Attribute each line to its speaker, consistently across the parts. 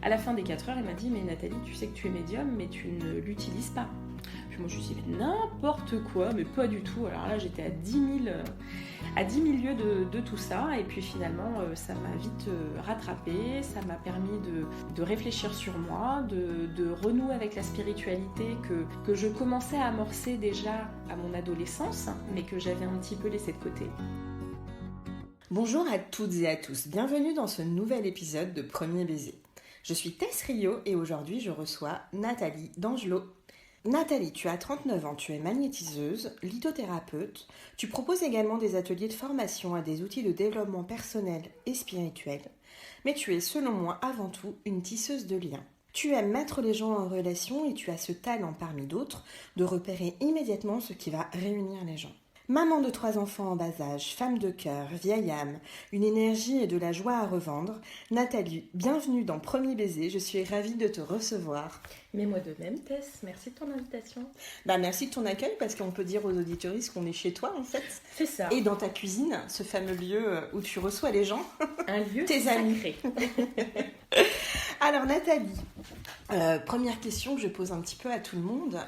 Speaker 1: À la fin des 4 heures, elle m'a dit « Mais Nathalie, tu sais que tu es médium, mais tu ne l'utilises pas. » Puis moi, je me suis dit « N'importe quoi, mais pas du tout. » Alors là, j'étais à 10 000 lieues de tout ça. Et puis finalement, ça m'a vite rattrapée. Ça m'a permis de réfléchir sur moi, de renouer avec la spiritualité que je commençais à amorcer déjà à mon adolescence, mais que j'avais un petit peu laissé de côté.
Speaker 2: Bonjour à toutes et à tous, bienvenue dans ce nouvel épisode de Premier Baiser. Je suis Tess Rio et aujourd'hui je reçois Nathalie d'Angelot. Nathalie, tu as 39 ans, tu es magnétiseuse, lithothérapeute, tu proposes également des ateliers de formation à des outils de développement personnel et spirituel, mais tu es selon moi avant tout une tisseuse de liens. Tu aimes mettre les gens en relation et tu as ce talent parmi d'autres de repérer immédiatement ce qui va réunir les gens. Maman de 3 enfants en bas âge, femme de cœur, vieille âme, une énergie et de la joie à revendre, Nathalie, bienvenue dans Premier Baiser, je suis ravie de te recevoir.
Speaker 1: Mais moi de même, Tess, merci de ton invitation.
Speaker 2: Merci de ton accueil parce qu'on peut dire aux auditeuristes qu'on est chez toi en fait.
Speaker 1: C'est ça.
Speaker 2: Et dans ta cuisine, ce fameux lieu où tu reçois les gens.
Speaker 1: Un lieu
Speaker 2: tes
Speaker 1: sacré.
Speaker 2: Amis. Alors Nathalie, première question que je pose un petit peu à tout le monde.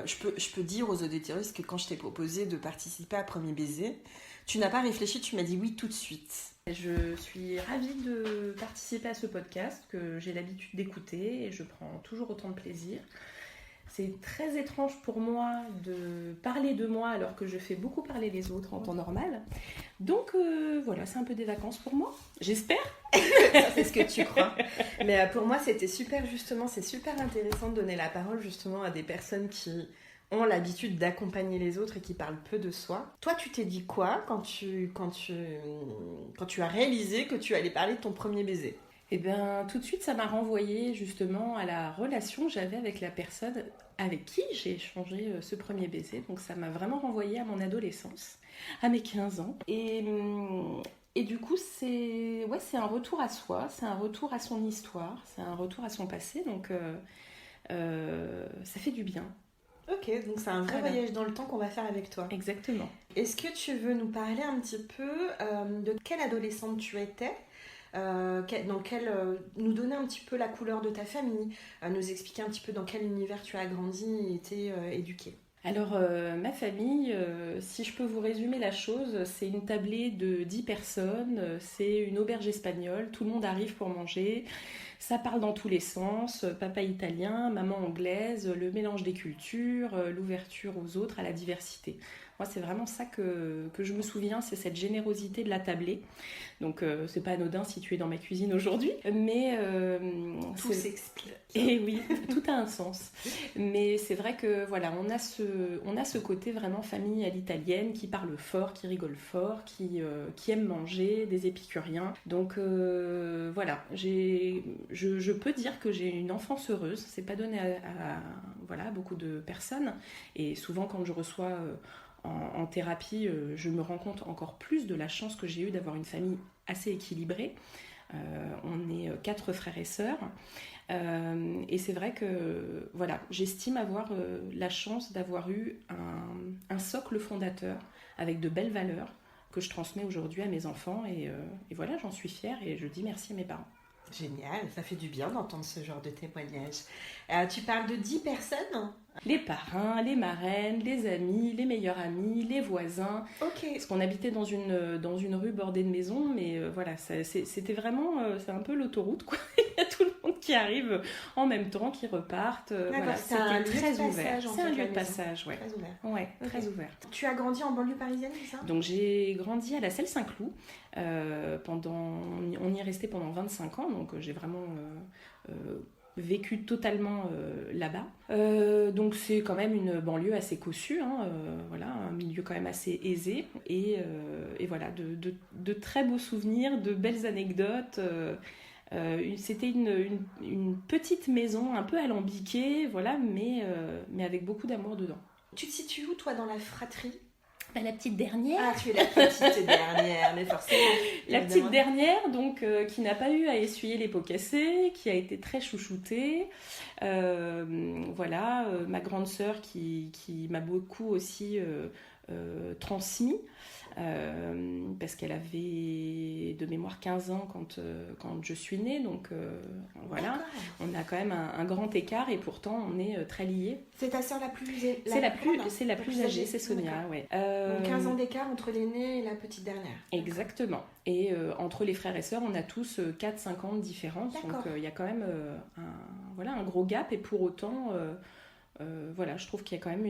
Speaker 2: Je peux dire aux auditeuristes que quand je t'ai proposé de participer à Premier Baiser, tu n'as pas réfléchi, tu m'as dit oui tout de suite.
Speaker 1: Je suis ravie de participer à ce podcast que j'ai l'habitude d'écouter et je prends toujours autant de plaisir. C'est très étrange pour moi de parler de moi alors que je fais beaucoup parler les autres en temps normal. Donc voilà, c'est un peu des vacances pour moi, j'espère.
Speaker 2: Ça, c'est ce que tu crois. Mais pour moi, c'était super justement, c'est super intéressant de donner la parole justement à des personnes qui ont l'habitude d'accompagner les autres et qui parlent peu de soi. Toi, tu t'es dit quoi quand tu as réalisé que tu allais parler de ton premier baiser ?
Speaker 1: Eh bien, tout de suite, ça m'a renvoyé justement à la relation que j'avais avec la personne avec qui j'ai échangé ce premier baiser. Donc ça m'a vraiment renvoyé à mon adolescence, à mes 15 ans. Et du coup, c'est un retour à soi, c'est un retour à son histoire, c'est un retour à son passé. Donc ça fait du bien.
Speaker 2: Ok, donc c'est un vrai voyage dans le temps qu'on va faire avec toi.
Speaker 1: Exactement.
Speaker 2: Est-ce que tu veux nous parler un petit peu de quelle adolescente tu étais ? Nous donner un petit peu la couleur de ta famille, nous expliquer un petit peu dans quel univers tu as grandi et été éduquée.
Speaker 1: Alors, ma famille, si je peux vous résumer la chose, c'est une tablée de 10 personnes, c'est une auberge espagnole, tout le monde arrive pour manger, ça parle dans tous les sens, papa italien, maman anglaise, le mélange des cultures, l'ouverture aux autres, à la diversité. Moi, c'est vraiment ça que je me souviens, c'est cette générosité de la tablée. Donc, c'est pas anodin si tu es dans ma cuisine aujourd'hui, mais...
Speaker 2: tout s'explique.
Speaker 1: Et oui, tout a un sens. Mais c'est vrai que, voilà, on a ce côté vraiment famille à l'italienne, qui parle fort, qui rigole fort, qui aime manger, des épicuriens. Donc, voilà, je peux dire que j'ai une enfance heureuse. C'est pas donné à beaucoup de personnes. Et souvent, quand je reçois... En thérapie, je me rends compte encore plus de la chance que j'ai eue d'avoir une famille assez équilibrée. On est 4 frères et sœurs. Et c'est vrai que voilà, j'estime avoir la chance d'avoir eu un socle fondateur avec de belles valeurs que je transmets aujourd'hui à mes enfants. Et voilà, j'en suis fière et je dis merci à mes parents.
Speaker 2: Génial, ça fait du bien d'entendre ce genre de témoignage. Tu parles de 10 personnes ?
Speaker 1: Les parrains, les marraines, les amis, les meilleurs amis, les voisins.
Speaker 2: Ok.
Speaker 1: Parce qu'on habitait dans une rue bordée de maisons, mais voilà, c'était vraiment, c'est un peu l'autoroute, quoi. Il y a tout le monde qui arrive en même temps, qui repartent. Voilà,
Speaker 2: c'était très ouvert.
Speaker 1: C'est un lieu de passage, ouais.
Speaker 2: Très ouvert.
Speaker 1: Ouais,
Speaker 2: okay.
Speaker 1: Très ouvert.
Speaker 2: Tu as grandi en banlieue parisienne, c'est ça ?
Speaker 1: Donc j'ai grandi à la Selle Saint-Cloud. On y est resté pendant 25 ans, donc j'ai vraiment... vécu totalement là-bas. Donc c'est quand même une banlieue assez cossue, voilà, un milieu quand même assez aisé. Et voilà, de très beaux souvenirs, de belles anecdotes. C'était une petite maison un peu alambiquée, voilà, mais avec beaucoup d'amour dedans.
Speaker 2: Tu te situes où, toi, dans la fratrie ?
Speaker 1: La petite dernière.
Speaker 2: Ah, tu es la petite dernière, mais forcément.
Speaker 1: La petite dernière, donc, qui n'a pas eu à essuyer les pots cassés, qui a été très chouchoutée. Voilà, ma grande sœur qui m'a beaucoup aussi transmis, parce qu'elle avait de mémoire 15 ans quand je suis née, donc voilà.
Speaker 2: D'accord,
Speaker 1: a quand même un grand écart et pourtant on est très liés.
Speaker 2: C'est ta sœur la plus
Speaker 1: C'est la plus âgée, c'est Sonia, ouais.
Speaker 2: Donc 15 ans d'écart entre l'aînée et la petite dernière.
Speaker 1: Exactement. Et entre les frères et sœurs, on a tous 4-5 ans de différence. Donc il y a quand même un gros gap et pour autant... je trouve qu'il y a quand même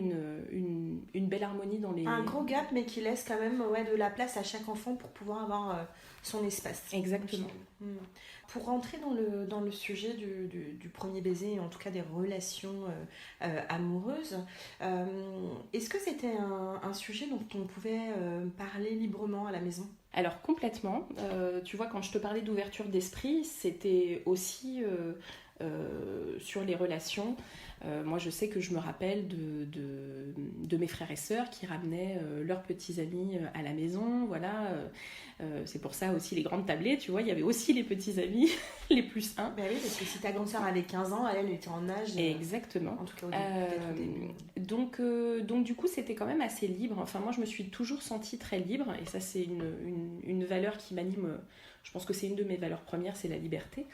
Speaker 1: une belle harmonie dans les...
Speaker 2: Un gros gap, mais qui laisse quand même de la place à chaque enfant pour pouvoir avoir son espace.
Speaker 1: Exactement.
Speaker 2: Pour rentrer dans le sujet du premier baiser, en tout cas des relations amoureuses, est-ce que c'était un sujet dont on pouvait parler librement à la maison ?
Speaker 1: Alors complètement. Tu vois, quand je te parlais d'ouverture d'esprit, c'était aussi... sur les relations. Moi, je sais que je me rappelle de mes frères et sœurs qui ramenaient leurs petits amis à la maison. Voilà. C'est pour ça aussi les grandes tablées, tu vois, il y avait aussi les petits amis, les plus 1.
Speaker 2: Ben oui, parce que si ta grande sœur avait 15 ans, elle était en âge.
Speaker 1: Exactement.
Speaker 2: En tout cas, au début.
Speaker 1: Donc, du coup, c'était quand même assez libre. Enfin, moi, je me suis toujours sentie très libre. Et ça, c'est une valeur qui m'anime. Je pense que c'est une de mes valeurs premières, c'est la liberté.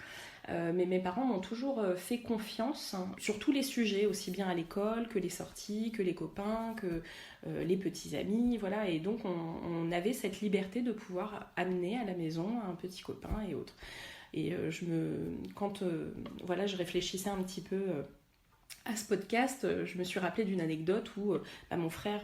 Speaker 1: Mais mes parents m'ont toujours fait confiance sur tous les sujets, aussi bien à l'école que les sorties, que les copains, que les petits amis, voilà. Et donc on avait cette liberté de pouvoir amener à la maison un petit copain et autres. Et quand je réfléchissais un petit peu à ce podcast, je me suis rappelée d'une anecdote où mon frère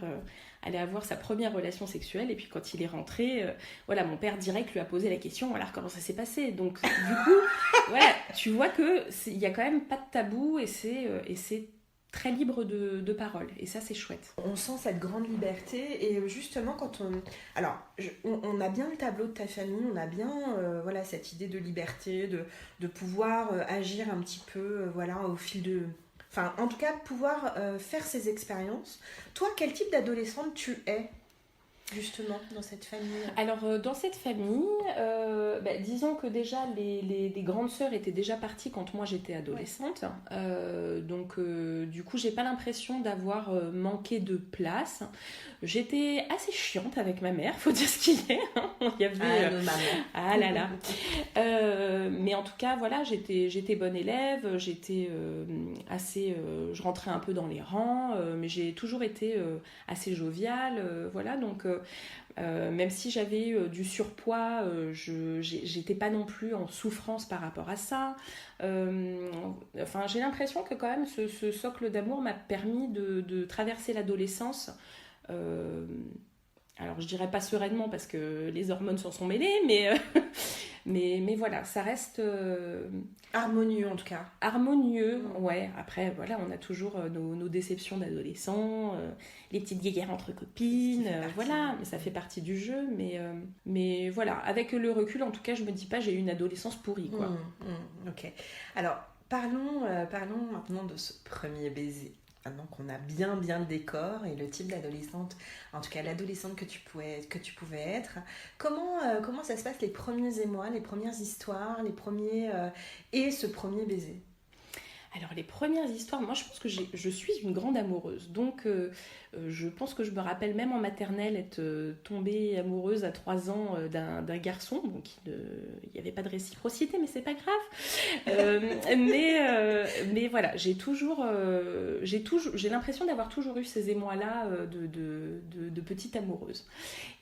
Speaker 1: allait avoir sa première relation sexuelle et puis quand il est rentré, mon père direct lui a posé la question, alors comment ça s'est passé. Donc du coup, tu vois qu'il y a quand même pas de tabou et c'est très libre de parole et ça c'est chouette.
Speaker 2: On sent cette grande liberté et justement quand on a bien le tableau de ta famille, on a bien cette idée de liberté, de pouvoir agir un petit peu au fil de... Enfin, en tout cas, pouvoir faire ces expériences. Toi, quel type d'adolescente tu es, justement, dans cette famille ?
Speaker 1: Alors, dans cette famille, disons que déjà, les grandes sœurs étaient déjà parties quand moi, j'étais adolescente. Ouais. Du coup, j'ai pas l'impression d'avoir manqué de place. J'étais assez chiante avec ma mère, faut dire ce qu'il est. Il y avait... Ah là là. Mais en tout cas, voilà, j'étais bonne élève, j'étais assez... je rentrais un peu dans les rangs, mais j'ai toujours été assez joviale, voilà, donc... même si j'avais du surpoids, j'étais pas non plus en souffrance par rapport à ça. J'ai l'impression que quand même ce socle d'amour m'a permis de traverser l'adolescence. Alors je dirais pas sereinement parce que les hormones s'en sont mêlées, mais voilà, ça reste...
Speaker 2: harmonieux en tout cas.
Speaker 1: Harmonieux, ouais. Après, voilà, on a toujours nos déceptions d'adolescents, les petites guéguerres entre copines, voilà, mais ça fait partie du jeu. Mais voilà, avec le recul, en tout cas, je me dis pas j'ai eu une adolescence pourrie, quoi.
Speaker 2: Ok. Alors, parlons maintenant de ce premier baiser. Maintenant qu'on a bien le décor et le type d'adolescente, en tout cas l'adolescente que tu pouvais être, comment ça se passe les premiers émois, les premières histoires, et ce premier baiser ?
Speaker 1: Alors les premières histoires, moi je pense que je suis une grande amoureuse, donc je pense que je me rappelle même en maternelle être tombée amoureuse à 3 ans d'un garçon, donc il n'y avait pas de réciprocité, mais c'est pas grave. Mais voilà, j'ai l'impression d'avoir toujours eu ces émois-là de petite amoureuse.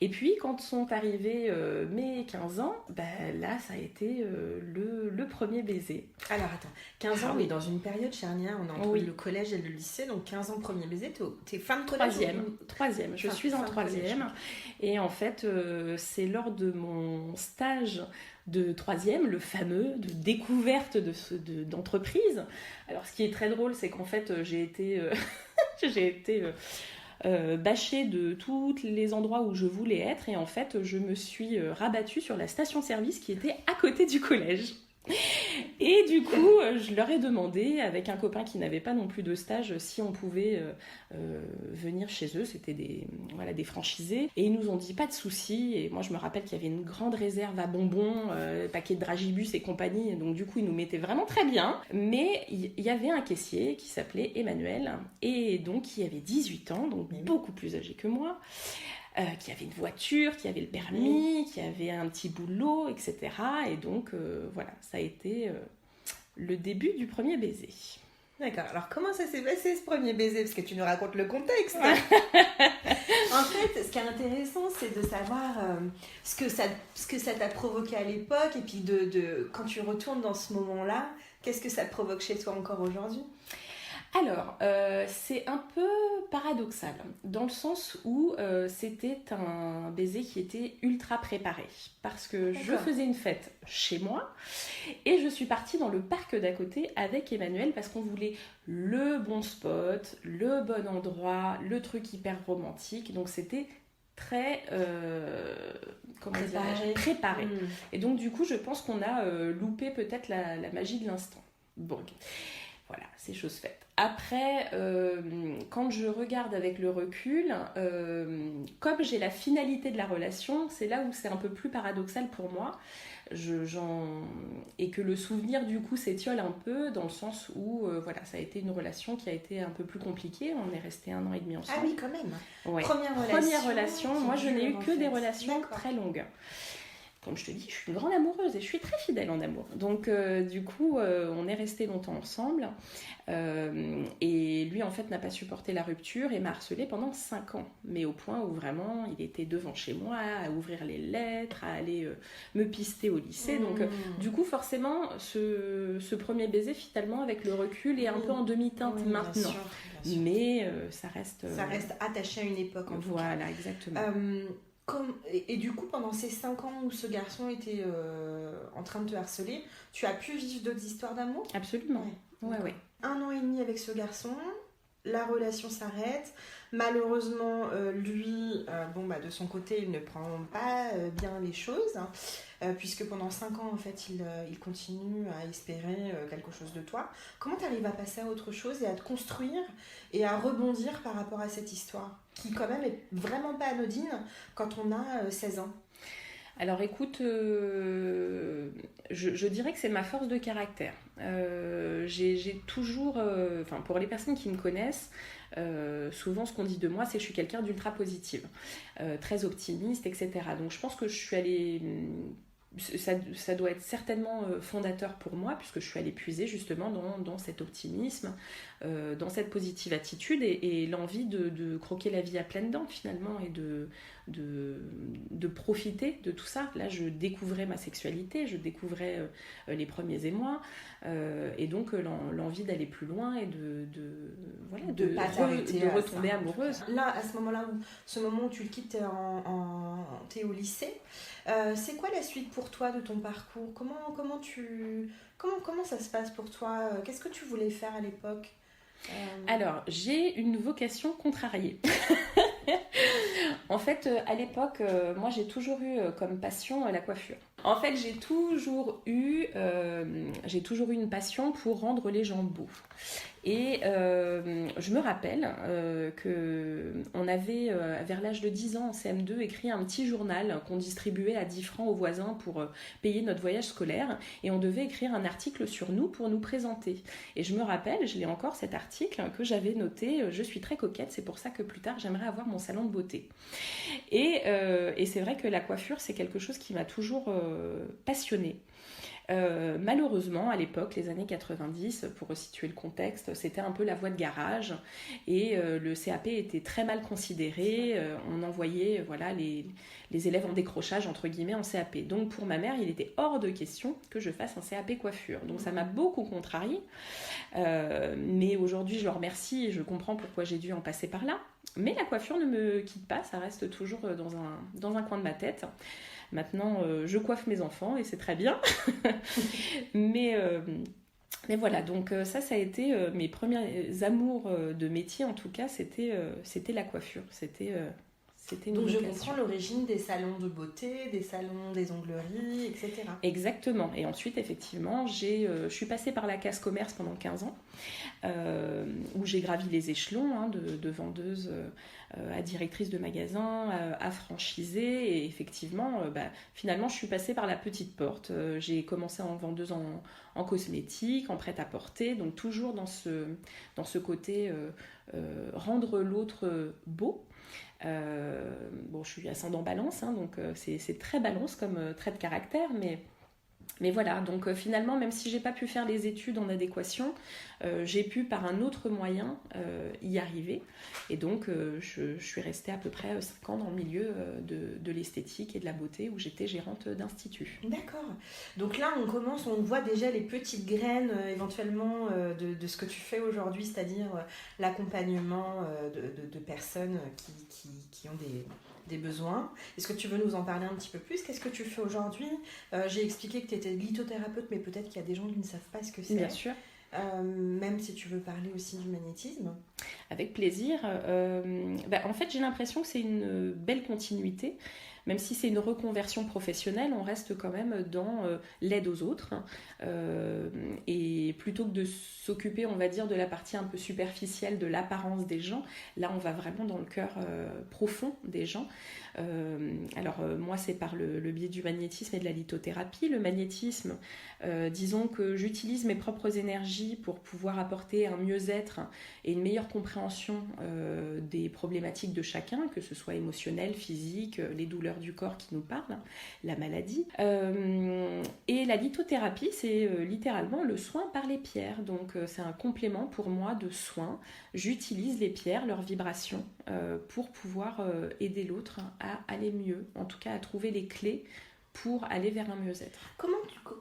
Speaker 1: Et puis quand sont arrivés mes 15 ans, là ça a été le premier baiser.
Speaker 2: Alors attends, 15 ans, oui, dans une période charnière, on est entre le collège et le lycée, donc 15 ans premier baiser, t'es fin de collège.
Speaker 1: Troisième, je suis en troisième. Et en fait, c'est lors de mon stage de troisième, le fameux de découverte d'entreprise. Alors ce qui est très drôle, c'est qu'en fait, j'ai été bâchée de tous les endroits où je voulais être. Et en fait, je me suis rabattue sur la station-service qui était à côté du collège. Et du coup, je leur ai demandé, avec un copain qui n'avait pas non plus de stage, si on pouvait venir chez eux. C'était des franchisés. Et ils nous ont dit pas de souci. Et moi, je me rappelle qu'il y avait une grande réserve à bonbons, paquets de dragibus et compagnie. Donc du coup, ils nous mettaient vraiment très bien. Mais il y avait un caissier qui s'appelait Emmanuel. Et donc, qui avait 18 ans, donc beaucoup plus âgé que moi. Qui avait une voiture, qui avait le permis, qui avait un petit boulot, etc. Et donc, voilà, ça a été le début du premier baiser.
Speaker 2: D'accord, alors comment ça s'est passé ce premier baiser? Parce que tu nous racontes le contexte. En fait, ce qui est intéressant, c'est de savoir ce que ça t'a provoqué à l'époque, et puis quand tu retournes dans ce moment-là, qu'est-ce que ça te provoque chez toi encore aujourd'hui?
Speaker 1: Alors, c'est un peu paradoxal, dans le sens où c'était un baiser qui était ultra préparé. Parce que je faisais une fête chez moi et je suis partie dans le parc d'à côté avec Emmanuel parce qu'on voulait le bon spot, le bon endroit, le truc hyper romantique. Donc c'était très préparé. Et donc du coup, je pense qu'on a loupé peut-être la magie de l'instant. Bon, voilà, c'est chose faite. Après, quand je regarde avec le recul, comme j'ai la finalité de la relation, c'est là où c'est un peu plus paradoxal pour moi. Et que le souvenir du coup s'étiole un peu dans le sens où voilà, ça a été une relation qui a été un peu plus compliquée. On est resté 1 an et demi ensemble.
Speaker 2: Ah oui, quand même.
Speaker 1: Ouais. Première relation. Moi, je n'ai eu que des relations très longues. Comme je te dis, je suis une grande amoureuse et je suis très fidèle en amour. Donc, du coup, on est resté longtemps ensemble. Et lui, en fait, n'a pas supporté la rupture et m'a harcelée pendant 5 ans. Mais au point où vraiment, il était devant chez moi à ouvrir les lettres, à aller me pister au lycée. Donc, du coup, forcément, ce premier baiser, finalement, avec le recul, est un peu en demi-teinte maintenant. Bien sûr. Mais ça reste...
Speaker 2: Ça reste attaché à une époque, en tout cas.
Speaker 1: Voilà, exactement.
Speaker 2: Et du coup, pendant ces 5 ans où ce garçon était en train de te harceler, tu as pu vivre d'autres histoires d'amour?
Speaker 1: Absolument. Ouais.
Speaker 2: 1 an et demi avec ce garçon, la relation s'arrête. Malheureusement, lui, de son côté, il ne prend pas bien les choses, puisque pendant 5 ans, en fait, il continue à espérer quelque chose de toi. Comment tu arrives à passer à autre chose et à te construire et à rebondir par rapport à cette histoire, qui quand même est vraiment pas anodine quand on a 16 ans?
Speaker 1: Alors écoute, je dirais que c'est ma force de caractère. J'ai toujours, pour les personnes qui me connaissent, souvent ce qu'on dit de moi, c'est que je suis quelqu'un d'ultra positive, très optimiste, etc. Donc je pense que je suis allée... Ça doit être certainement fondateur pour moi, puisque je suis allée puiser justement dans cet optimisme, dans cette positive attitude et l'envie de croquer la vie à pleines dents finalement et de profiter de tout ça. Là, je découvrais ma sexualité, je découvrais les premiers émois et donc l'envie d'aller plus loin et de retomber amoureuse.
Speaker 2: Là, à ce moment où tu le quittes, t'es au lycée, c'est quoi la suite pour toi de ton parcours? Comment ça se passe pour toi? Qu'est-ce que tu voulais faire à l'époque?
Speaker 1: Alors, j'ai une vocation contrariée. En fait, à l'époque, moi j'ai toujours eu comme passion la coiffure. En fait, j'ai toujours eu une passion pour rendre les gens beaux. Et je me rappelle qu'on avait, vers l'âge de 10 ans en CM2, écrit un petit journal qu'on distribuait à 10 francs aux voisins pour payer notre voyage scolaire. Et on devait écrire un article sur nous pour nous présenter. Et je me rappelle, je l'ai encore cet article, que j'avais noté « Je suis très coquette, c'est pour ça que plus tard j'aimerais avoir mon salon de beauté ». Et c'est vrai que la coiffure, c'est quelque chose qui m'a toujours passionnée. Malheureusement, à l'époque, les années 90, pour resituer le contexte, c'était un peu la voie de garage et le CAP était très mal considéré. On envoyait les élèves en décrochage, entre guillemets, en CAP. Donc pour ma mère, il était hors de question que je fasse un CAP coiffure. Donc ça m'a beaucoup contrariée. Mais aujourd'hui, je le remercie et je comprends pourquoi j'ai dû en passer par là. Mais la coiffure ne me quitte pas, ça reste toujours dans un coin de ma tête. Maintenant, je coiffe mes enfants et c'est très bien. mais voilà, donc ça a été mes premiers amours de métier, en tout cas, c'était la coiffure. C'était une
Speaker 2: donc
Speaker 1: vocation.
Speaker 2: Je comprends l'origine des salons de beauté, des salons des ongleries, etc.
Speaker 1: Exactement. Et ensuite, effectivement, je suis passée par la case commerce pendant 15 ans, où j'ai gravi les échelons de vendeuse à directrice de magasin, à franchisée. Et effectivement, finalement, je suis passée par la petite porte. J'ai commencé en vendeuse en cosmétiques, en prêt-à-porter, donc toujours dans ce côté rendre l'autre beau. Je suis ascendant balance, donc c'est très balance comme trait de caractère, mais Mais voilà, donc finalement, même si j'ai pas pu faire les études en adéquation, j'ai pu par un autre moyen y arriver. Et donc, je suis restée à peu près 5 ans dans le milieu de l'esthétique et de la beauté où j'étais gérante d'institut.
Speaker 2: D'accord. Donc là, on voit déjà les petites graines éventuellement de ce que tu fais aujourd'hui, c'est-à-dire l'accompagnement de personnes qui ont des besoins. Est-ce que tu veux nous en parler un petit peu plus? Qu'est-ce que tu fais aujourd'hui? J'ai expliqué que tu étais lithothérapeute, mais peut-être qu'il y a des gens qui ne savent pas ce que c'est.
Speaker 1: Bien sûr.
Speaker 2: Même si tu veux parler aussi du magnétisme.
Speaker 1: Avec plaisir. En fait, j'ai l'impression que c'est une belle continuité. Même si c'est une reconversion professionnelle, on reste quand même dans l'aide aux autres. Et plutôt que de s'occuper, on va dire, de la partie un peu superficielle de l'apparence des gens, là, on va vraiment dans le cœur profond des gens. Moi, c'est par le biais du magnétisme et de la lithothérapie. Le magnétisme, disons que j'utilise mes propres énergies pour pouvoir apporter un mieux-être et une meilleure compréhension des problématiques de chacun, que ce soit émotionnel, physique, les douleurs du corps qui nous parlent, la maladie. Et la lithothérapie, c'est littéralement le soin par les pierres. Donc c'est un complément pour moi de soins. J'utilise les pierres, leurs vibrations, pour pouvoir aider l'autre à aller mieux, en tout cas à trouver les clés pour aller vers un mieux-être.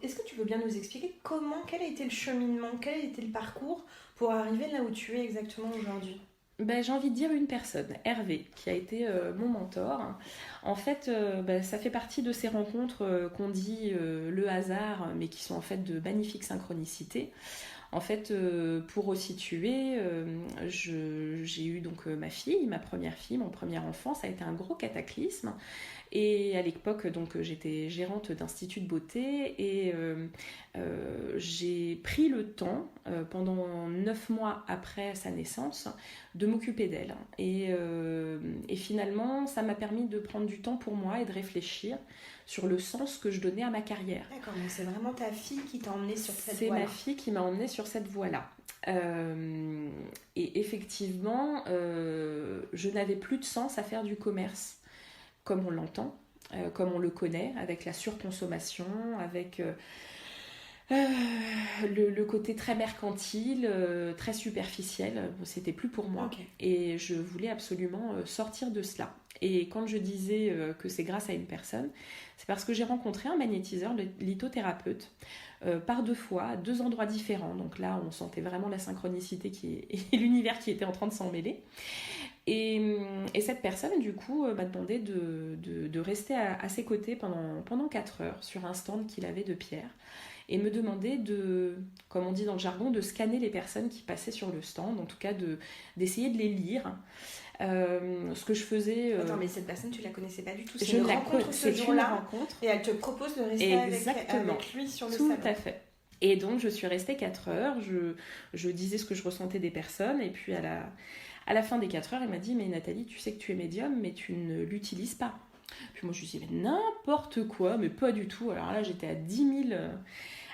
Speaker 2: Est-ce que tu veux bien nous expliquer quel a été le cheminement, quel a été le parcours pour arriver là où tu es exactement aujourd'hui?
Speaker 1: J'ai envie de dire une personne, Hervé, qui a été mon mentor. En fait, ça fait partie de ces rencontres qu'on dit le hasard, mais qui sont en fait de magnifiques synchronicités. En fait, pour resituer, j'ai eu donc ma fille, ma première fille, mon premier enfant. Ça a été un gros cataclysme. Et à l'époque, donc, j'étais gérante d'institut de beauté et j'ai pris le temps, pendant 9 mois après sa naissance, de m'occuper d'elle. Et finalement, ça m'a permis de prendre du temps pour moi et de réfléchir sur le sens que je donnais à ma carrière.
Speaker 2: D'accord, donc c'est vraiment ta fille qui t'a emmenée sur cette voie-là.
Speaker 1: C'est ma fille qui m'a emmenée sur cette voie-là. Et effectivement, je n'avais plus de sens à faire du commerce comme on l'entend, comme on le connaît, avec la surconsommation, avec le côté très mercantile, très superficiel. C'était plus pour moi.
Speaker 2: Okay.
Speaker 1: Et je voulais absolument sortir de cela. Et quand je disais que c'est grâce à une personne, c'est parce que j'ai rencontré un magnétiseur, le lithothérapeute, par 2 fois, à 2 endroits différents. Donc là, on sentait vraiment la synchronicité et l'univers qui était en train de s'en mêler. Et cette personne, du coup, m'a demandé de rester à ses côtés pendant 4 heures sur un stand qu'il avait de pierre et me demandait comme on dit dans le jargon, de scanner les personnes qui passaient sur le stand, en tout cas d'essayer de les lire. Ce que je faisais...
Speaker 2: Attends, mais cette personne, tu la connaissais pas du tout.
Speaker 1: C'est une rencontre ce jour-là.
Speaker 2: Et elle te propose de rester avec lui sur le salon.
Speaker 1: Tout à fait. Et donc, je suis restée 4 heures, je disais ce que je ressentais des personnes, et puis à la fin des 4 heures, elle m'a dit « Mais Nathalie, tu sais que tu es médium, mais tu ne l'utilises pas. » Puis moi, je lui disais « Mais n'importe quoi, mais pas du tout. » Alors là, j'étais à 10 000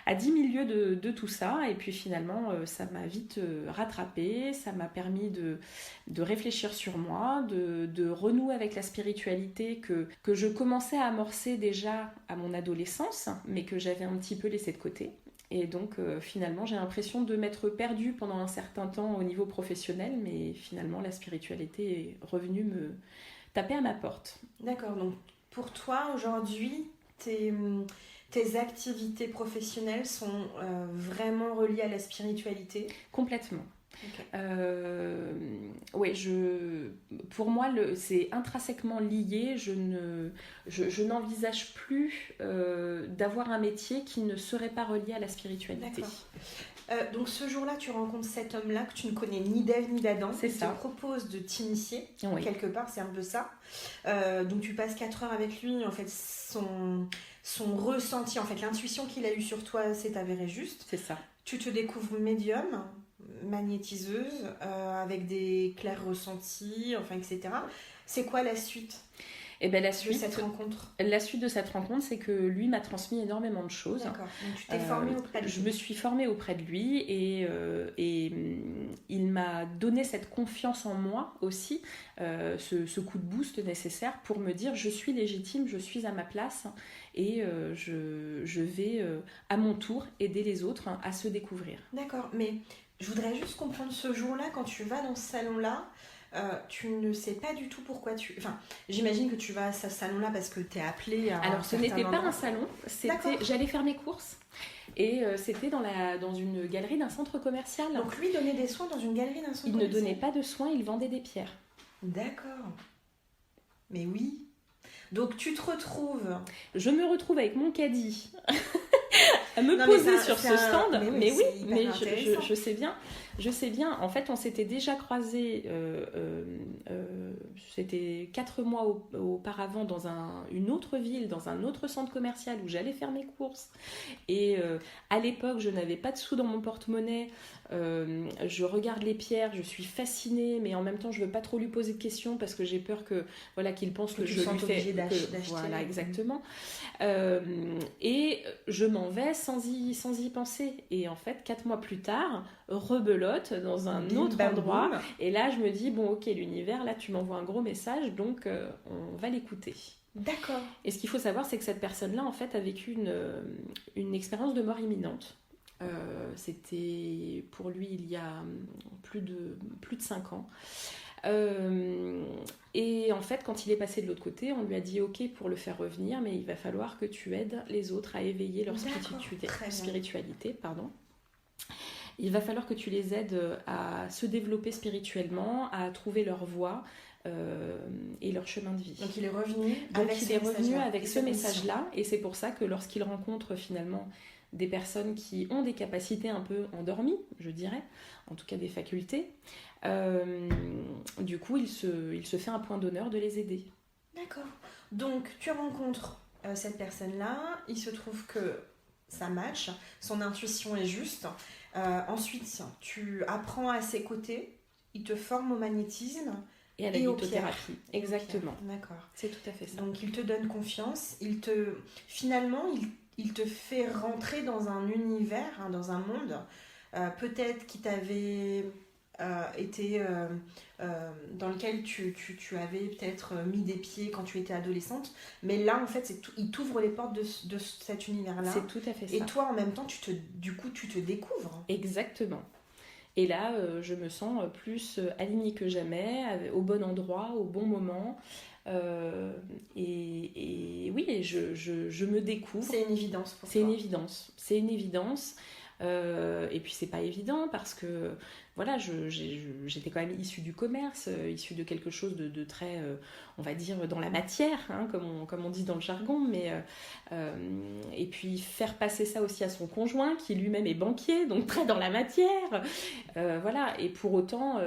Speaker 1: lieues de tout ça, et puis finalement, ça m'a vite rattrapée, ça m'a permis de réfléchir sur moi, de renouer avec la spiritualité que je commençais à amorcer déjà à mon adolescence, mais que j'avais un petit peu laissé de côté. Et donc, finalement, j'ai l'impression de m'être perdue pendant un certain temps au niveau professionnel, mais finalement, la spiritualité est revenue me taper à ma porte.
Speaker 2: D'accord, donc pour toi, aujourd'hui, tes activités professionnelles sont vraiment reliées à la spiritualité?
Speaker 1: Complètement.
Speaker 2: Okay.
Speaker 1: Oui, pour moi, c'est intrinsèquement lié. Je n'envisage plus d'avoir un métier qui ne serait pas relié à la spiritualité.
Speaker 2: Donc ce jour-là, tu rencontres cet homme-là que tu ne connais ni d'Ève ni d'Adam.
Speaker 1: C'est ça.
Speaker 2: Il te propose de t'initier,
Speaker 1: oui.
Speaker 2: Quelque part, c'est un peu ça. Donc tu passes 4 heures avec lui. En fait, son ressenti, en fait, l'intuition qu'il a eue sur toi s'est avérée juste.
Speaker 1: C'est ça.
Speaker 2: Tu te découvres médium, magnétiseuse, avec des clairs ressentis, enfin, etc. C'est quoi la suite ?
Speaker 1: Et ben
Speaker 2: de cette rencontre?
Speaker 1: La suite de cette rencontre, c'est que lui m'a transmis énormément de choses.
Speaker 2: D'accord. Donc tu t'es formée auprès de lui.
Speaker 1: Je me suis formée auprès de lui et il m'a donné cette confiance en moi aussi, ce coup de boost nécessaire pour me dire je suis légitime, je suis à ma place et je vais à mon tour aider les autres à se découvrir.
Speaker 2: D'accord, mais je voudrais juste comprendre ce jour-là, quand tu vas dans ce salon-là, tu ne sais pas du tout pourquoi tu... Enfin, j'imagine que tu vas à ce salon-là parce que tu es appelée à...
Speaker 1: Alors, ce n'était pas un salon, j'allais faire mes courses et c'était dans une galerie d'un centre commercial.
Speaker 2: Donc, lui donnait des soins dans une galerie d'un centre
Speaker 1: commercial.
Speaker 2: Il
Speaker 1: ne donnait pas de soins, il vendait des pierres.
Speaker 2: D'accord. Mais oui. Donc, tu te retrouves...
Speaker 1: Je me retrouve avec mon caddie à me poser sur ce stand. Mais oui, je sais bien. Je sais bien, en fait, on s'était déjà croisés, c'était 4 mois auparavant dans une autre ville, dans un autre centre commercial où j'allais faire mes courses. Et à l'époque, je n'avais pas de sous dans mon porte-monnaie. Je regarde les pierres, je suis fascinée, mais en même temps, je ne veux pas trop lui poser de questions parce que j'ai peur qu'il pense que je lui fais...
Speaker 2: d'acheter.
Speaker 1: Voilà, exactement. Et je m'en vais sans y penser. Et en fait, 4 mois plus tard, rebelote dans un autre endroit.
Speaker 2: Boom.
Speaker 1: Et là, je me dis, bon, ok, l'univers, là, tu m'envoies un gros message, donc on va l'écouter.
Speaker 2: D'accord.
Speaker 1: Et ce qu'il faut savoir, c'est que cette personne-là, en fait, a vécu une expérience de mort imminente. C'était pour lui il y a plus de 5 ans. Et en fait, quand il est passé de l'autre côté, on lui a dit ok pour le faire revenir, mais il va falloir que tu aides les autres à éveiller leur spiritualité. Il va falloir que tu les aides à se développer spirituellement, à trouver leur voie et leur chemin de vie.
Speaker 2: Donc il est revenu
Speaker 1: avec ce message-là, et c'est pour ça que lorsqu'il rencontre finalement des personnes qui ont des capacités un peu endormies, je dirais, en tout cas des facultés, du coup il se fait un point d'honneur de les aider.
Speaker 2: D'accord. Donc tu rencontres cette personne-là, il se trouve que ça match, son intuition est juste. Ensuite, tu apprends à ses côtés, il te forme au magnétisme
Speaker 1: et à la lithothérapie. Exactement.
Speaker 2: D'accord.
Speaker 1: C'est tout à fait ça.
Speaker 2: Donc il te donne confiance, finalement il te fait rentrer dans un univers, dans un monde, peut-être qui t'avait été dans lequel tu avais peut-être mis des pieds quand tu étais adolescente, mais là en fait il t'ouvre les portes de cet univers-là.
Speaker 1: C'est tout à fait ça.
Speaker 2: Et toi en même temps tu te découvres.
Speaker 1: Exactement. Et là je me sens plus alignée que jamais, au bon endroit, au bon moment. Et oui, je me découvre.
Speaker 2: C'est une évidence pour toi.
Speaker 1: C'est une évidence. Et puis c'est pas évident parce que voilà, j'étais quand même issue du commerce, issue de quelque chose de très, on va dire, dans la matière, hein, comme on dit dans le jargon, mais et puis faire passer ça aussi à son conjoint qui lui-même est banquier, donc très dans la matière, voilà. Et pour autant,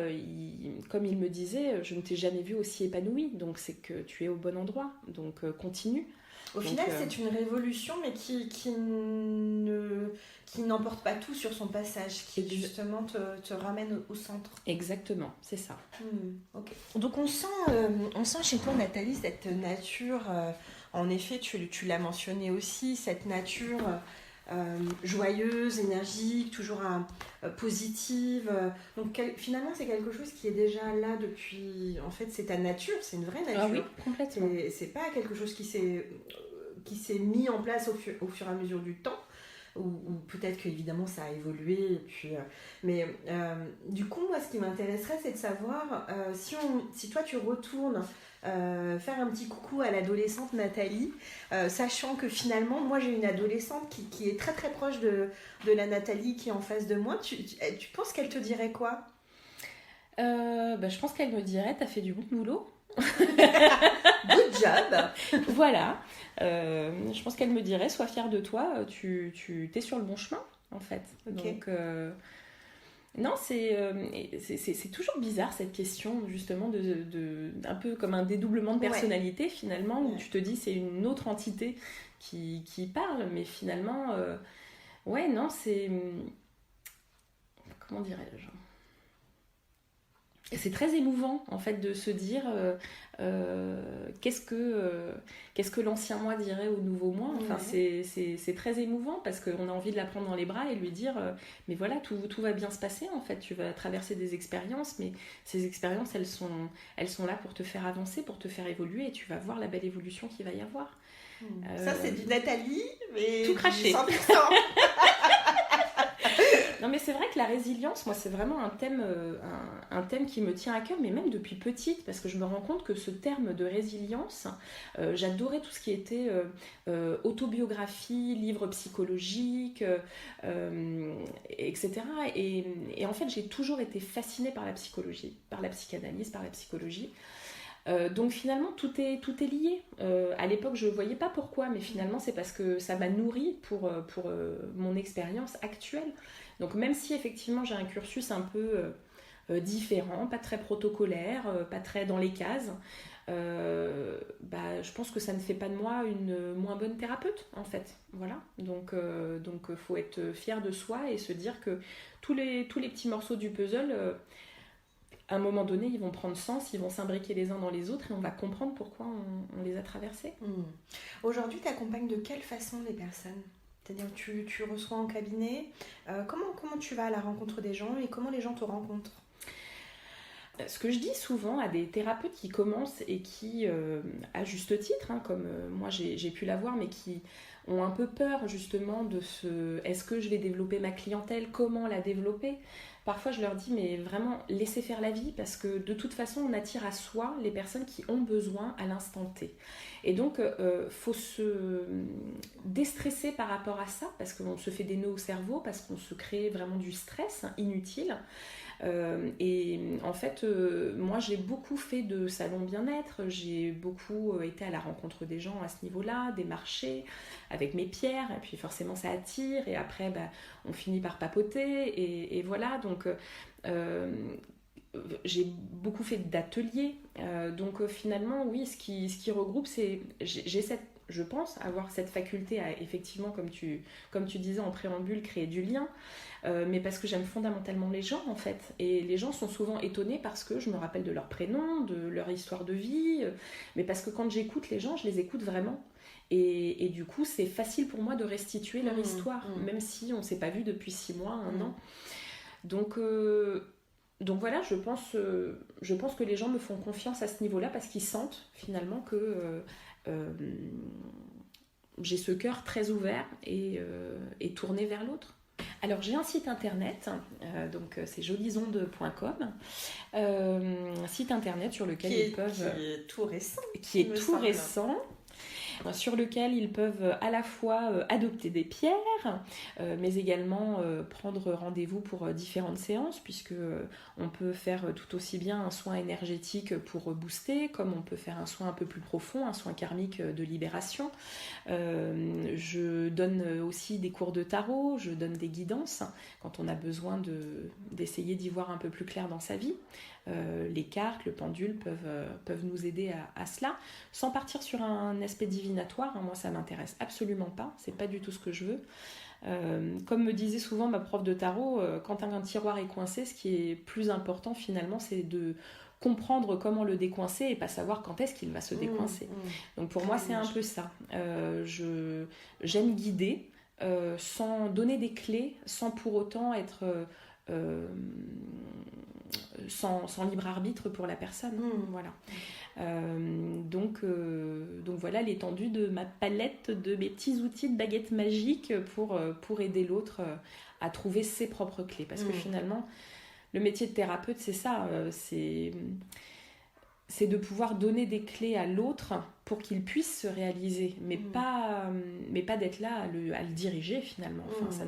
Speaker 1: comme il me disait, je ne t'ai jamais vue aussi épanouie, donc c'est que tu es au bon endroit, donc continue.
Speaker 2: Au final, c'est une révolution, mais qui n'emporte pas tout sur son passage, qui justement te ramène au centre.
Speaker 1: Exactement, c'est ça.
Speaker 2: Okay. Donc on sent chez toi, Nathalie, cette nature, en effet, tu l'as mentionné aussi, cette nature joyeuse, énergique, toujours positive. Donc finalement, c'est quelque chose qui est déjà là depuis... En fait, c'est ta nature, c'est une vraie nature.
Speaker 1: Ah oui, complètement.
Speaker 2: C'est pas quelque chose qui s'est mis en place au fur et à mesure du temps, ou peut-être qu'évidemment ça a évolué, et puis, mais du coup, moi, ce qui m'intéresserait, c'est de savoir si toi tu retournes faire un petit coucou à l'adolescente Nathalie, sachant que finalement, moi j'ai une adolescente qui est très très proche de la Nathalie qui est en face de moi. Tu penses qu'elle te dirait quoi?
Speaker 1: Je pense qu'elle me dirait, t'as fait du bon boulot.
Speaker 2: Good job.
Speaker 1: Voilà. Je pense qu'elle me dirait, sois fière de toi, tu t'es sur le bon chemin, en fait. Okay. Donc, non, c'est toujours bizarre cette question, justement, un peu comme un dédoublement de personnalité, finalement, où tu te dis c'est une autre entité qui parle, mais finalement, non, c'est... Comment dirais-je ? c'est très émouvant en fait de se dire qu'est-ce que l'ancien moi dirait au nouveau moi. Enfin, c'est très émouvant parce qu'on a envie de la prendre dans les bras et lui dire mais voilà, tout va bien se passer en fait. Tu vas traverser des expériences, mais ces expériences elles sont là pour te faire avancer, pour te faire évoluer, et tu vas voir la belle évolution qu'il va y avoir.
Speaker 2: Ça c'est du Nathalie, mais
Speaker 1: tout craché.
Speaker 2: 100%.
Speaker 1: Non mais c'est vrai que la résilience, moi c'est vraiment un thème qui me tient à cœur, mais même depuis petite, parce que je me rends compte que ce terme de résilience, j'adorais tout ce qui était autobiographie, livres psychologiques, etc. Et en fait j'ai toujours été fascinée par la psychologie, par la psychanalyse, par la psychologie. Donc finalement tout est lié. À l'époque je ne voyais pas pourquoi, mais finalement c'est parce que ça m'a nourrie pour mon expérience actuelle. Donc même si effectivement j'ai un cursus un peu différent, pas très protocolaire, pas très dans les cases, je pense que ça ne fait pas de moi une moins bonne thérapeute en fait. Voilà. Donc faut être fier de soi et se dire que tous les petits morceaux du puzzle, à un moment donné, ils vont prendre sens, ils vont s'imbriquer les uns dans les autres et on va comprendre pourquoi on les a traversés.
Speaker 2: Aujourd'hui, tu accompagnes de quelle façon les personnes ? C'est-à-dire que tu reçois en cabinet, comment tu vas à la rencontre des gens et comment les gens te rencontrent ?
Speaker 1: Ce que je dis souvent à des thérapeutes qui commencent et qui, à juste titre, comme moi j'ai pu l'avoir, mais qui ont un peu peur justement de est-ce que je vais développer ma clientèle, comment la développer ? Parfois je leur dis mais vraiment laissez faire la vie, parce que de toute façon on attire à soi les personnes qui ont besoin à l'instant T. Et donc faut se déstresser par rapport à ça, parce qu'on se fait des nœuds au cerveau, parce qu'on se crée vraiment du stress inutile. Et en fait moi j'ai beaucoup fait de salon bien-être, j'ai beaucoup été à la rencontre des gens à ce niveau-là, des marchés avec mes pierres, et puis forcément ça attire, et après on finit par papoter, et voilà. Donc j'ai beaucoup fait d'ateliers, donc finalement oui, ce qui regroupe, c'est je pense avoir cette faculté à effectivement, comme tu disais en préambule, créer du lien, mais parce que j'aime fondamentalement les gens en fait, et les gens sont souvent étonnés parce que je me rappelle de leur prénom, de leur histoire de vie, mais parce que quand j'écoute les gens, je les écoute vraiment, et du coup c'est facile pour moi de restituer leur histoire, même si on ne s'est pas vu depuis 6 mois, 1 an. Donc voilà, je pense que les gens me font confiance à ce niveau-là, parce qu'ils sentent finalement que j'ai ce cœur très ouvert et tourné vers l'autre. Alors j'ai un site internet, donc c'est joliesondes.com, site internet sur lequel ils peuvent... Qui est tout récent. Sur lequel ils peuvent à la fois adopter des pierres, mais également prendre rendez-vous pour différentes séances, puisque on peut faire tout aussi bien un soin énergétique pour booster, comme on peut faire un soin un peu plus profond, un soin karmique de libération. Je donne aussi des cours de tarot, je donne des guidances quand on a besoin d'essayer d'y voir un peu plus clair dans sa vie. Les cartes, le pendule peuvent nous aider à cela, sans partir sur un aspect divinatoire. Moi ça m'intéresse absolument pas, c'est pas du tout ce que je veux. Comme me disait souvent ma prof de tarot, quand un tiroir est coincé, ce qui est plus important finalement, c'est de comprendre comment le décoincer et pas savoir quand est-ce qu'il va se décoincer. Donc pour moi c'est un peu ça. J'aime guider sans donner des clés, sans pour autant être sans libre arbitre pour la personne. Voilà. Donc voilà l'étendue de ma palette, de mes petits outils de baguette magique pour aider l'autre à trouver ses propres clés, parce que finalement le métier de thérapeute c'est ça, c'est de pouvoir donner des clés à l'autre pour qu'il puisse se réaliser, mais pas d'être là à le diriger finalement. Enfin, ça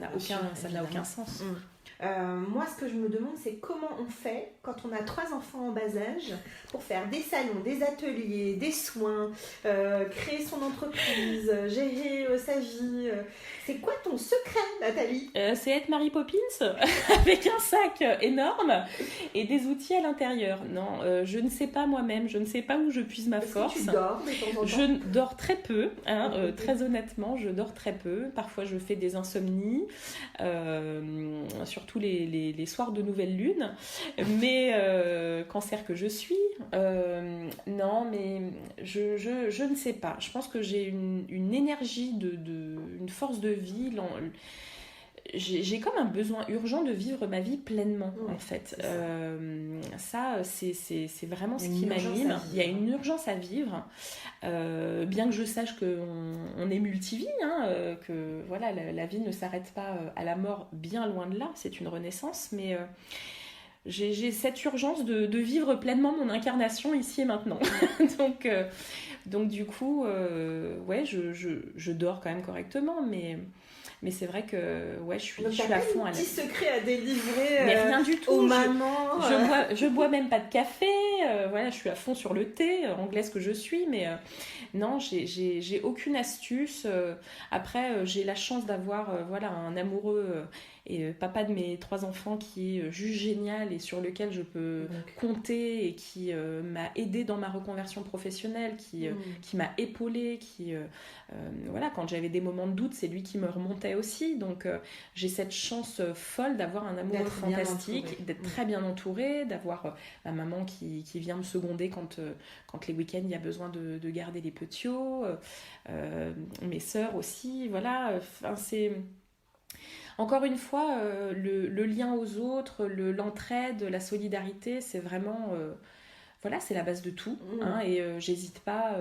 Speaker 1: n'a aucun sens.
Speaker 2: Moi, ce que je me demande, c'est comment on fait quand on a 3 enfants en bas âge pour faire des salons, des ateliers, des soins, créer son entreprise, gérer sa vie. C'est quoi ton secret, Nathalie ?
Speaker 1: C'est être Mary Poppins avec un sac énorme et des outils à l'intérieur. Non, je ne sais pas moi-même, je ne sais pas où je puise ma force.
Speaker 2: Tu dors de temps en temps ?
Speaker 1: Je dors très peu, très honnêtement, je dors très peu. Parfois, je fais des insomnies sur surtout les soirs de nouvelle lune. Mais cancer que je suis, non, mais je ne sais pas. Je pense que j'ai une énergie, une force de vie. J'ai comme un besoin urgent de vivre ma vie pleinement, en fait. Ça, c'est vraiment ce qui m'anime. Il y a une urgence à vivre. Bien que je sache qu'on est multivie, que voilà, la vie ne s'arrête pas à la mort, bien loin de là. C'est une renaissance, mais j'ai cette urgence de vivre pleinement mon incarnation ici et maintenant. donc du coup, ouais, je dors quand même correctement, mais c'est vrai que ouais, je suis à fond à la...
Speaker 2: petit secret à délivrer
Speaker 1: mais rien du tout,
Speaker 2: aux mamans.
Speaker 1: Je bois même pas de café, voilà, je suis à fond sur le thé, anglaise que je suis, mais non, j'ai aucune astuce. Après, j'ai la chance d'avoir voilà, un amoureux et papa de mes 3 enfants qui est juste génial et sur lequel je peux compter et qui m'a aidée dans ma reconversion professionnelle, qui m'a épaulée, voilà, quand j'avais des moments de doute, c'est lui qui me remontait aussi. Donc j'ai cette chance folle d'avoir un amoureux fantastique, d'être très bien entourée, d'avoir ma maman qui vient me seconder quand les week-ends il y a besoin de garder les petits, mes sœurs aussi, voilà. C'est encore une fois le lien aux autres, l'entraide, la solidarité, c'est vraiment voilà, c'est la base de tout, et j'hésite pas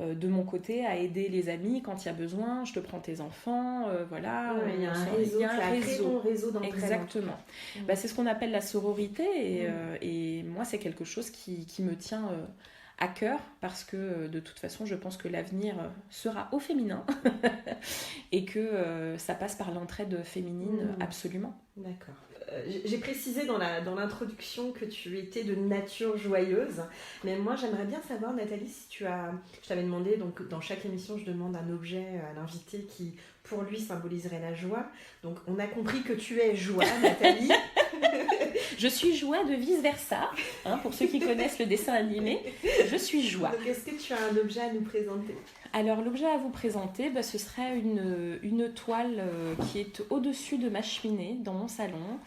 Speaker 1: de mon côté à aider les amis quand il y a besoin. Je te prends tes enfants, voilà.
Speaker 2: Il y a un réseau d'entraide.
Speaker 1: Exactement. C'est ce qu'on appelle la sororité, et moi c'est quelque chose qui me tient à cœur, parce que de toute façon je pense que l'avenir sera au féminin et que ça passe par l'entraide féminine, absolument.
Speaker 2: D'accord. J'ai précisé dans l'introduction que tu étais de nature joyeuse, mais moi j'aimerais bien savoir, Nathalie, si tu as... Je t'avais demandé, donc dans chaque émission je demande un objet à l'invité qui pour lui symboliserait la joie, donc on a compris que tu es joie, Nathalie.
Speaker 1: Je suis joie de vice versa, pour ceux qui connaissent le dessin animé, je suis joie.
Speaker 2: Donc est-ce que tu as un objet à nous présenter ?
Speaker 1: Alors l'objet à vous présenter, ce serait une toile qui est au-dessus de ma cheminée dans mon salon,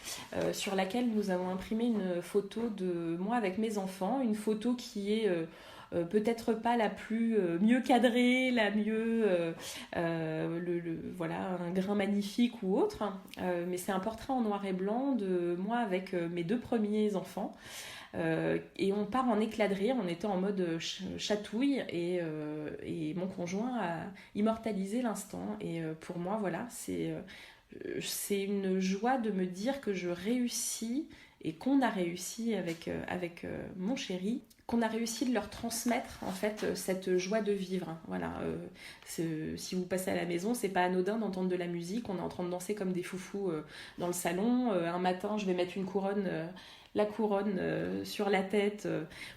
Speaker 1: sur laquelle nous avons imprimé une photo de moi avec mes enfants, une photo qui est peut-être pas la plus mieux cadrée, la mieux voilà, un grain magnifique ou autre, mais c'est un portrait en noir et blanc de moi avec mes 2 premiers enfants. Et on part en éclat de rire, on était en mode chatouille, et mon conjoint a immortalisé l'instant, et pour moi voilà, c'est une joie de me dire que je réussis et qu'on a réussi avec mon chéri, qu'on a réussi de leur transmettre en fait cette joie de vivre. Voilà, si vous passez à la maison, c'est pas anodin d'entendre de la musique, on est en train de danser comme des foufous dans le salon. Un matin, je vais mettre la couronne sur la tête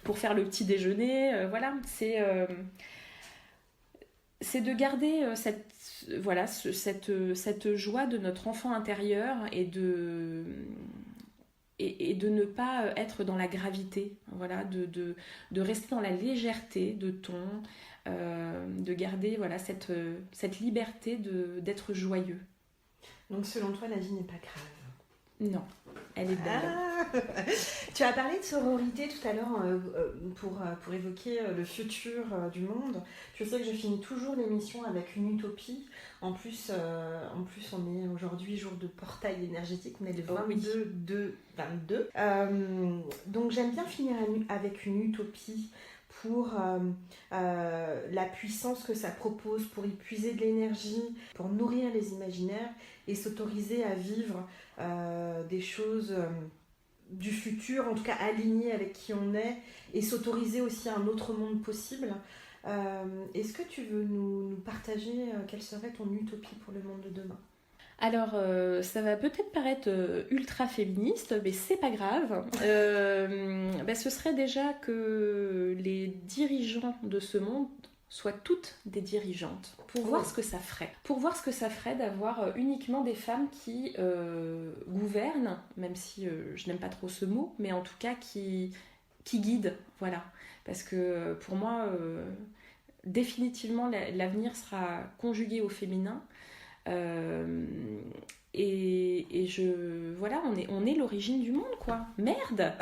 Speaker 1: pour faire le petit déjeuner. Voilà, c'est de garder cette joie de notre enfant intérieur, et de ne pas être dans la gravité, voilà, de rester dans la légèreté de ton, de garder voilà, cette liberté d'être joyeux.
Speaker 2: Donc selon toi, la vie n'est pas grave ?
Speaker 1: Non, elle est belle.
Speaker 2: Tu as parlé de sororité tout à l'heure pour évoquer le futur du monde. Tu sais que je finis toujours l'émission avec une utopie. En plus, on est aujourd'hui jour de portail énergétique. On est le 22. Donc j'aime bien finir avec une utopie pour la puissance que ça propose, pour y puiser de l'énergie, pour nourrir les imaginaires et s'autoriser à vivre des choses du futur, en tout cas alignées avec qui on est, et s'autoriser aussi un autre monde possible. Est-ce que tu veux nous partager quelle serait ton utopie pour le monde de demain ?
Speaker 1: Alors, ça va peut-être paraître ultra féministe, mais c'est pas grave. Ce serait déjà que les dirigeants de ce monde soient toutes des dirigeantes, pour voir ce que ça ferait. Pour voir ce que ça ferait d'avoir uniquement des femmes qui gouvernent, même si je n'aime pas trop ce mot, mais en tout cas qui guident, voilà. Parce que pour moi, définitivement, l'avenir sera conjugué au féminin. Et voilà, on est l'origine du monde, quoi. Merde.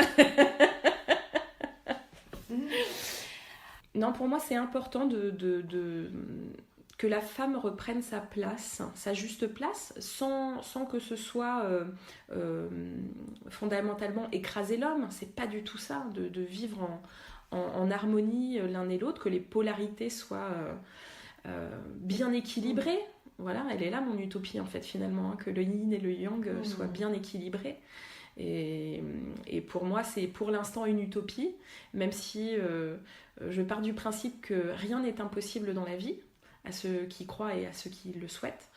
Speaker 1: Non, pour moi, c'est important que la femme reprenne sa place, sa juste place, sans que ce soit fondamentalement écraser l'homme. C'est pas du tout ça, de vivre en harmonie l'un et l'autre, que les polarités soient bien équilibrées. Voilà, elle est là mon utopie en fait finalement, que le yin et le yang soient bien équilibrés. Et pour moi, c'est pour l'instant une utopie, même si je pars du principe que rien n'est impossible dans la vie, à ceux qui croient et à ceux qui le souhaitent.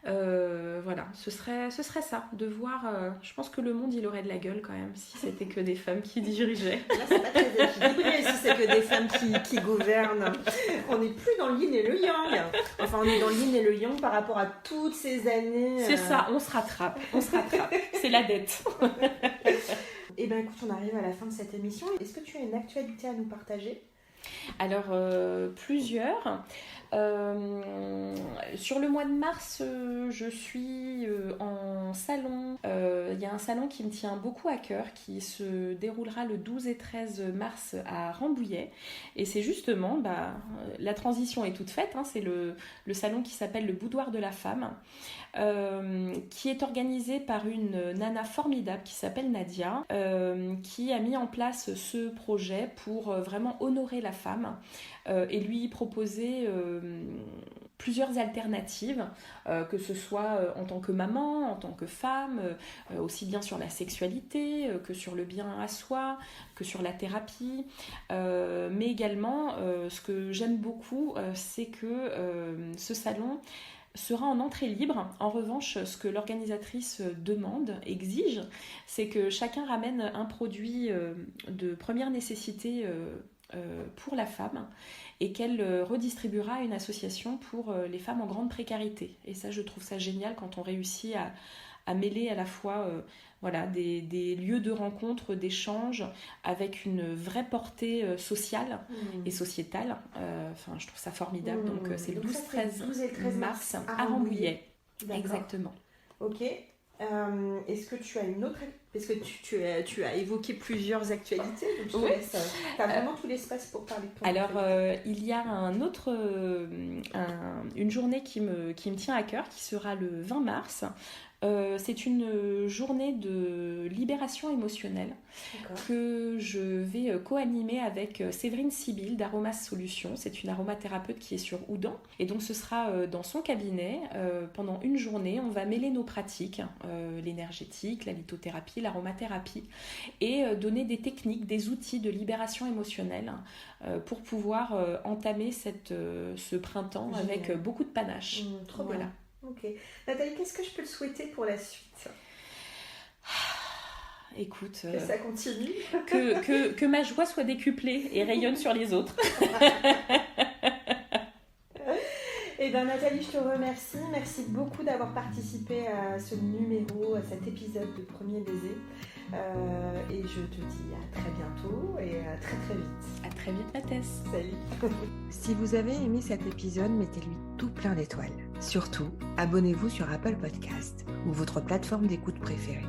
Speaker 1: Voilà, ce serait ça, de voir... je pense que le monde, il aurait de la gueule quand même, si c'était que des femmes qui dirigeaient.
Speaker 2: Là, c'est pas très équilibré, si c'est que des femmes qui gouvernent. On n'est plus dans le yin et le yang. Enfin, on est dans le yin et le yang par rapport à toutes ces années.
Speaker 1: C'est ça, on se rattrape. C'est la dette.
Speaker 2: Eh bien, écoute, on arrive à la fin de cette émission. Est-ce que tu as une actualité à nous partager ?
Speaker 1: Alors, plusieurs. Sur le mois de mars, je suis en salon. Il y a un salon qui me tient beaucoup à cœur, qui se déroulera le 12 et 13 mars à Rambouillet. Et c'est justement, la transition est toute faite, hein, c'est le salon qui s'appelle le Boudoir de la Femme, qui est organisé par une nana formidable qui s'appelle Nadia, qui a mis en place ce projet pour vraiment honorer la femme et lui proposer plusieurs alternatives, que ce soit en tant que maman, en tant que femme, aussi bien sur la sexualité que sur le bien à soi, que sur la thérapie, mais également ce que j'aime beaucoup, c'est que ce salon sera en entrée libre. En revanche, ce que l'organisatrice demande, exige, c'est que chacun ramène un produit de première nécessité pour la femme et qu'elle redistribuera à une association pour les femmes en grande précarité. Et ça, je trouve ça génial quand on réussit à mêler à la fois des lieux de rencontre, d'échange, avec une vraie portée sociale et sociétale. Je trouve ça formidable. Donc, c'est le 12-13 mars à Rambouillet. Exactement.
Speaker 2: Ok. Est-ce que tu as une autre... Parce que tu as évoqué plusieurs actualités, donc tu as vraiment tout l'espace pour parler de ton actualité.
Speaker 1: Il y a une journée qui me tient à cœur, qui sera le 20 mars. C'est une journée de libération émotionnelle que je vais co-animer avec Séverine Sibyl d'Aromas Solutions. C'est une aromathérapeute qui est sur Oudan. Et donc ce sera dans son cabinet. Pendant une journée, on va mêler nos pratiques, l'énergétique, la lithothérapie, l'aromathérapie, et donner des techniques, des outils de libération émotionnelle pour pouvoir entamer ce printemps avec beaucoup de panache.
Speaker 2: Trop bien. Ok. Nathalie, qu'est-ce que je peux te souhaiter pour la suite ?
Speaker 1: Écoute,
Speaker 2: que ça continue.
Speaker 1: que ma joie soit décuplée et rayonne sur les autres.
Speaker 2: Eh bien Nathalie, je te remercie. Merci beaucoup d'avoir participé à ce numéro, à cet épisode de Premier Baiser. Et je te dis à très bientôt et à très très vite.
Speaker 1: À très vite, ma Tess.
Speaker 2: Salut. Si vous avez aimé cet épisode, mettez-lui tout plein d'étoiles. Surtout, abonnez-vous sur Apple Podcast ou votre plateforme d'écoute préférée.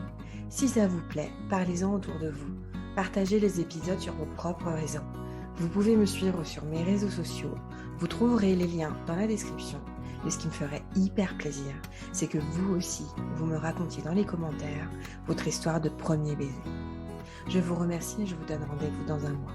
Speaker 2: Si ça vous plaît, parlez-en autour de vous. Partagez les épisodes sur vos propres réseaux. Vous pouvez me suivre sur mes réseaux sociaux. Vous trouverez les liens dans la description. Et ce qui me ferait hyper plaisir, c'est que vous aussi, vous me racontiez dans les commentaires votre histoire de premier baiser. Je vous remercie et je vous donne rendez-vous dans un mois.